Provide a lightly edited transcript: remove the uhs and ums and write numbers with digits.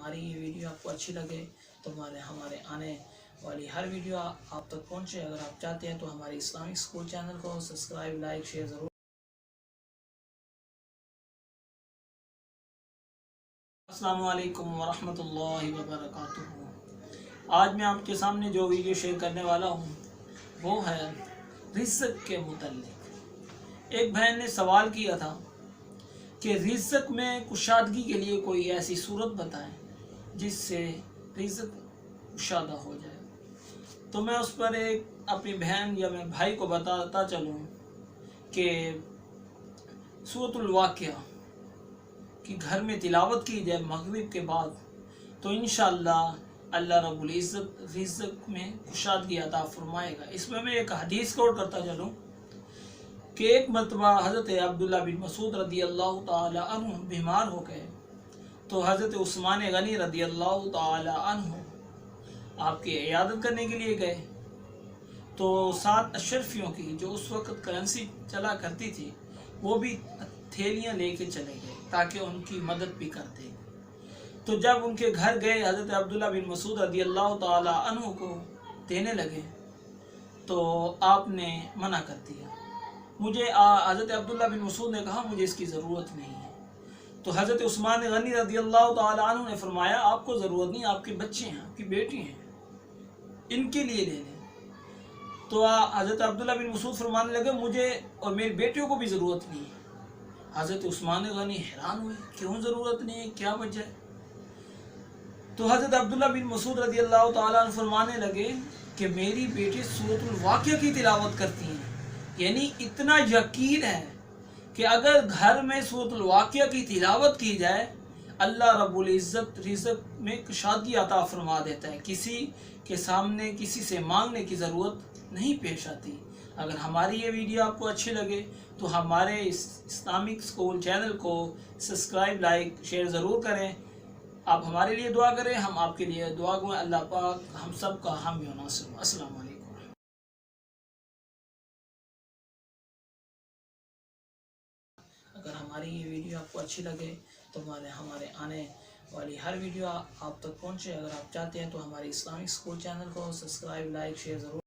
हमारी ये वीडियो आपको अच्छी लगे तो हमारे आने वाली हर वीडियो आप तक पहुँचे। अगर आप चाहते हैं तो हमारे इस्लामिक स्कूल चैनल को सब्सक्राइब, लाइक, शेयर ज़रूर। अस्सलामु अलैकुम वरहमतुल्लाहि वबरकातुहू। आज मैं आपके सामने जो वीडियो शेयर करने वाला हूँ वो है रिज़्क़ के मुतल्लिक़। एक बहन ने सवाल किया था कि रिज़्क़ में कुशादगी के लिए कोई ऐसी सूरत बताएं जिससे रिज़्क़ कुशादा हो जाए। तो मैं उस पर एक अपनी बहन या मैं भाई को बताता चलूँ कि सूरतुल वाक़िया कि घर में तिलावत की जाए मगरिब के बाद तो इंशाअल्लाह अल्लाह रब्बुल इज़्ज़त रिज़्क़ में कुशादगी अता फरमाएगा। इसमें मैं एक हदीस कोट करता चलूँ कि एक मरतबा हज़रत अब्दुल्ला बिन मसूद रदी अल्लाह ताला अन्हु बीमार हो गए तो हज़रत उस्मान गनी रदी अल्लाह ताला अन्हु आपकी इयादत करने के लिए गए। तो 7 अशरफियों की जो उस वक़्त करेंसी चला करती थी वो भी थैलियाँ लेके चले गए ताकि उनकी मदद भी करते। तो जब उनके घर गए हज़रत अब्दुल्ला बिन मसूद रदी अल्लाह ताला अन्हु को देने लगे तो आपने मना कर दिया। मुझे हज़रत अब्दुल्ला बिन मसूद ने कहा मुझे इसकी ज़रूरत नहीं है। तो हज़रत उस्मान गनी रदी अल्लाह ताला अन्हु ने फरमाया आपको ज़रूरत नहीं, आपके बच्चे हैं, आपकी बेटी हैं, इनके लिए ले लें। तो हज़रत अब्दुल्ला बिन मसूद फरमाने लगे मुझे और मेरी बेटियों को भी ज़रूरत नहीं है। हज़रत उस्मान गनी हैरान हुए, क्यों ज़रूरत नहीं है, क्या वजह है? तो हज़रत अब्दुल्ला बिन मसूद रदी अल्लाह ताला अन्हु फरमाने लगे कि मेरी बेटी सूरतुल वाक़िया की तिलावत करती हैं, यानी इतना यकीन है कि अगर घर में सूरतुल वाक़िया की तिलावत की जाए अल्लाह रब्बुल इज़्ज़त रिज़्क़ में कुशादगी अता फरमा देता है, किसी के सामने किसी से मांगने की ज़रूरत नहीं पेश आती। अगर हमारी ये वीडियो आपको अच्छी लगे तो हमारे इस्लामिक स्कूल चैनल को सब्सक्राइब, लाइक, शेयर ज़रूर करें। आप हमारे लिए दुआ करें, हम आपके लिए दुआ करें। अल्लाह पाक हम सब का हामी व नासिर। अस्सलाम वालेकुम। अगर हमारी ये वीडियो आपको अच्छी लगे तो हमारे आने वाली हर वीडियो आप तक पहुँचे। अगर आप चाहते हैं तो हमारे इस्लामिक स्कूल चैनल को सब्सक्राइब, लाइक, शेयर ज़रूर।